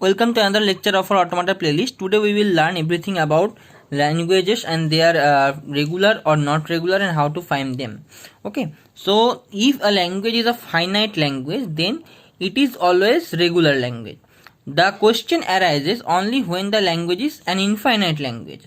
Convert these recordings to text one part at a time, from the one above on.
Welcome to another lecture of our Automata playlist. Today we will learn everything about languages and their regular or not regular and how to find them. Okay, so if a language is a finite language, then it is always regular language. The question arises only when the language is an infinite language.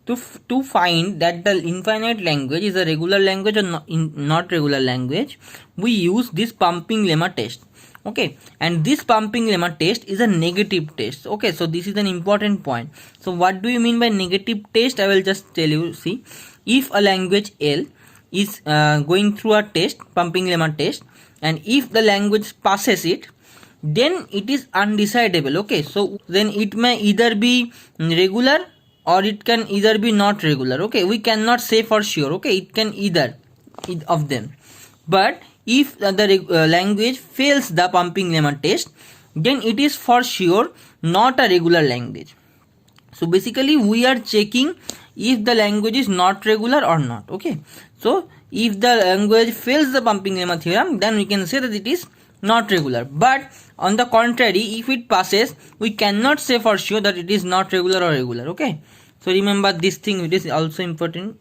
To find that the infinite language is a regular language or not regular language, we use this pumping lemma test. Okay, and this pumping lemma test is a negative test. Okay, so this is an important point. So what do you mean by negative test? I will just tell you. See, if a language L is going through a test, pumping lemma test, and if the language passes it, then it is undecidable. Okay, so then it may either be regular or it can either be not regular. Okay, we cannot say for sure. Okay, it can either of them. But if the language fails the pumping lemma test, then it is for sure not a regular language. So basically we are checking if the language is not regular or not. Okay, so if the language fails the pumping lemma theorem, then we can say that it is not regular. But on the contrary, if it passes, we cannot say for sure that it is not regular or regular. Okay, so remember this thing, it is also important.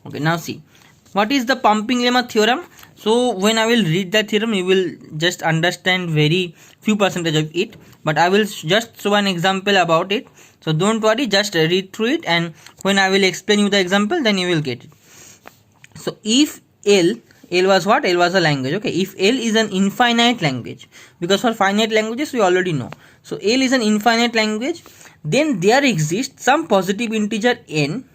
Okay, now see, what is the pumping lemma theorem? So when I will read the theorem, you will just understand very few percentage of it, but I will just show an example about it. So don't worry, just read through it, and when I will explain you the example, then you will get it. So if L was what? L was a language. Okay, if L is an infinite language, because for finite languages we already know. So L is an infinite language, then there exists some positive integer n,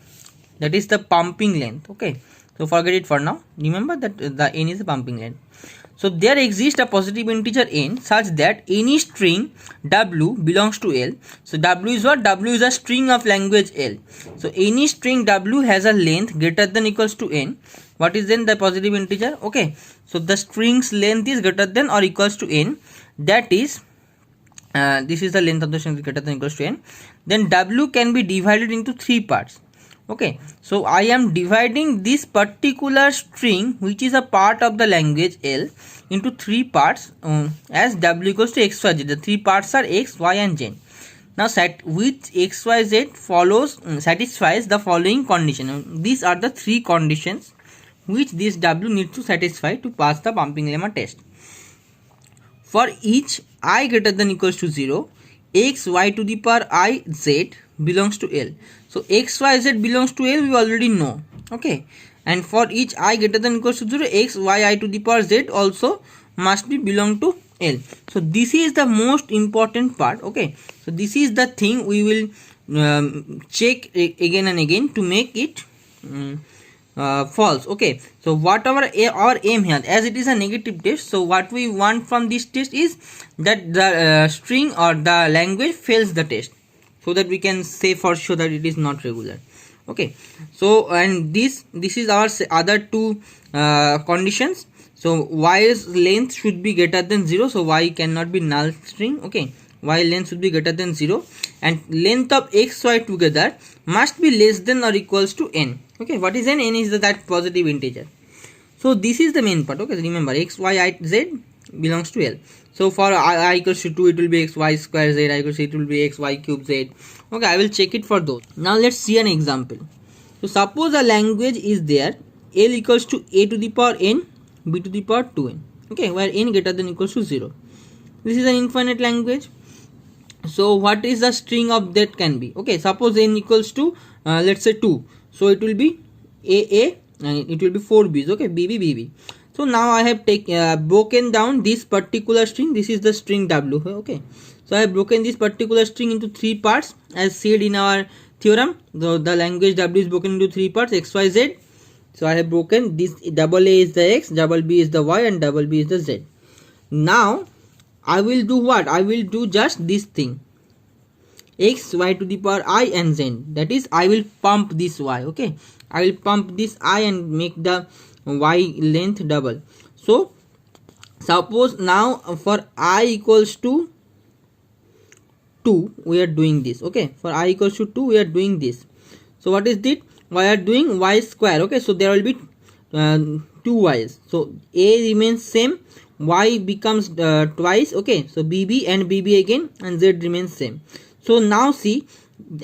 that is the pumping length. Okay, so forget it for now. Remember that the n is the pumping length. So there exists a positive integer n such that any string w belongs to L. So w is what? W is a string of language L. So any string w has a length greater than equals to n. What is then the positive integer? Okay, so the string's length is greater than or equals to n. That is, this is the length of the string greater than equals to n. Then w can be divided into three parts. Okay, so I am dividing this particular string, which is a part of the language L, into three parts as w equals to x, y, z. The three parts are x, y and z. Now which x, y, z follows satisfies the following condition. These are the three conditions which this w needs to satisfy to pass the pumping lemma test. For each I greater than equals to 0, x, y to the power I, z belongs to L. So x, y, z belongs to L, we already know. Okay, and for each I greater than equals to 0, x, y, I to the power z also must be belong to L. So this is the most important part. Okay, so this is the thing we will check again and again to make it false. Okay, so whatever our aim here, as it is a negative test, so what we want from this test is that the string or the language fails the test, so that we can say for sure that it is not regular. Okay, so and this is our other two conditions. So y's length should be greater than 0, so y cannot be null string. Okay, y length should be greater than 0, and length of x, y together must be less than or equals to n. Okay, what is n? N is that positive integer. So this is the main part. Okay, remember x, y, I, z belongs to L. So for I equals to 2, it will be x, y square, z. I equals to it will be x, y cube, z. Okay, I will check it for those. Now let's see an example. So suppose a language is there, L equals to a to the power n, b to the power 2n. Okay, where n greater than equals to 0. This is an infinite language. So what is the string of that can be? Okay, suppose n equals to let's say 2. So it will be a and it will be 4 b's. Okay, bb. So now I have broken down this particular string. This is the string w. Okay, so I have broken this particular string into three parts as said in our theorem. So the language w is broken into three parts, x, y, z. So I have broken this. Double a is the x, double b is the y, and double b is the z. Now I will do what? I will do just this thing, x, y to the power I and z. That is, I will pump this y. Okay, I will pump this I and make the y length double. So suppose now for I equals to 2 we are doing this. Okay, for I equals to 2 we are doing this. So what is it? We are doing y square. Okay, so there will be 2 two y's. So a remains same, y becomes twice. Okay, so bb and bb again, and z remains same. So now see,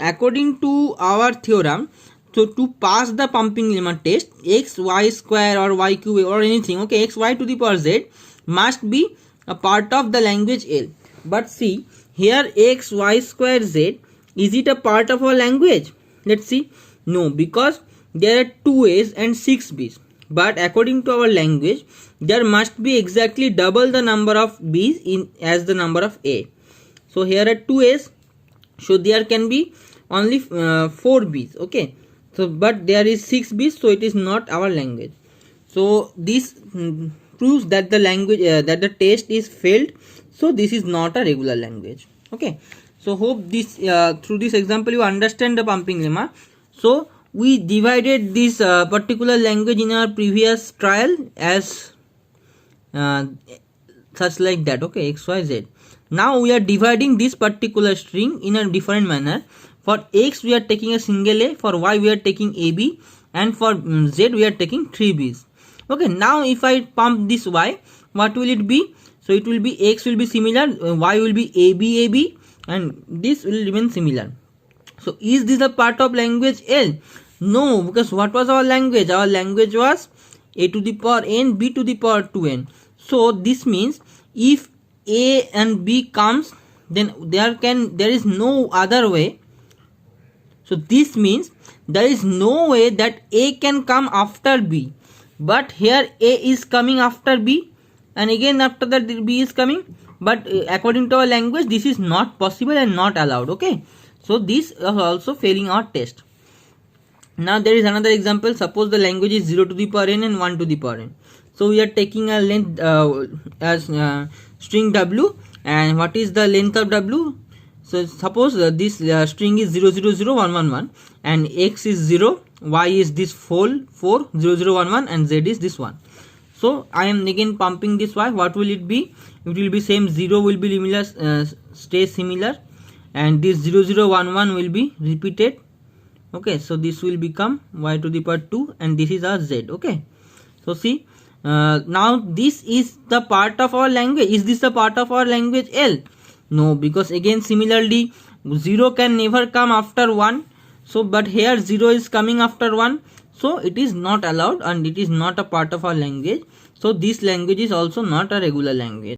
according to our theorem, so to pass the pumping lemma test, x y square or y cube or anything, okay, x y to the power z must be a part of the language L. But see here, x y square z, is it a part of our language? Let's see. No, because there are 2 a's and 6 b's. But according to our language, there must be exactly double the number of b's in as the number of a. So here are 2 a's, so there can be only 4 b's. Okay, so but there is 6 b's, so it is not our language. So this proves that the language that the test is failed. So this is not a regular language. Okay, so hope this through this example you understand the pumping lemma. So we divided this particular language in our previous trial as such like that. Okay, x y z. Now we are dividing this particular string in a different manner. For x we are taking a single a, for y we are taking ab, and for z we are taking 3 b's. Okay, now if I pump this y, what will it be? So it will be x will be similar, y will be ab, and this will remain similar. So is this a part of language L? No, because what was our language? Our language was a to the power n, b to the power 2n. So this means if a and b comes, then there is no other way. So this means there is no way that a can come after b. But here a is coming after b, and again after that b is coming. But according to our language, this is not possible and not allowed. Okay, so this is also failing our test. Now there is another example. Suppose the language is 0 to the power n and 1 to the power n. So we are taking a length as string w, and what is the length of w? So suppose this string is 0 0 0 1 1 1, and x is 0, y is this 4 4 0 0 1 1, and z is this 1. So I am again pumping this y. What will it be? It will be same. 0 will be similar, stay similar, and this 0 0 1 1 will be repeated. Okay, so this will become y to the power 2, and this is our z. Okay, so see, now this is the part of our language. Is this the part of our language L? No, because again similarly 0 can never come after 1. So but here 0 is coming after 1, so it is not allowed and it is not a part of our language. So this language is also not a regular language.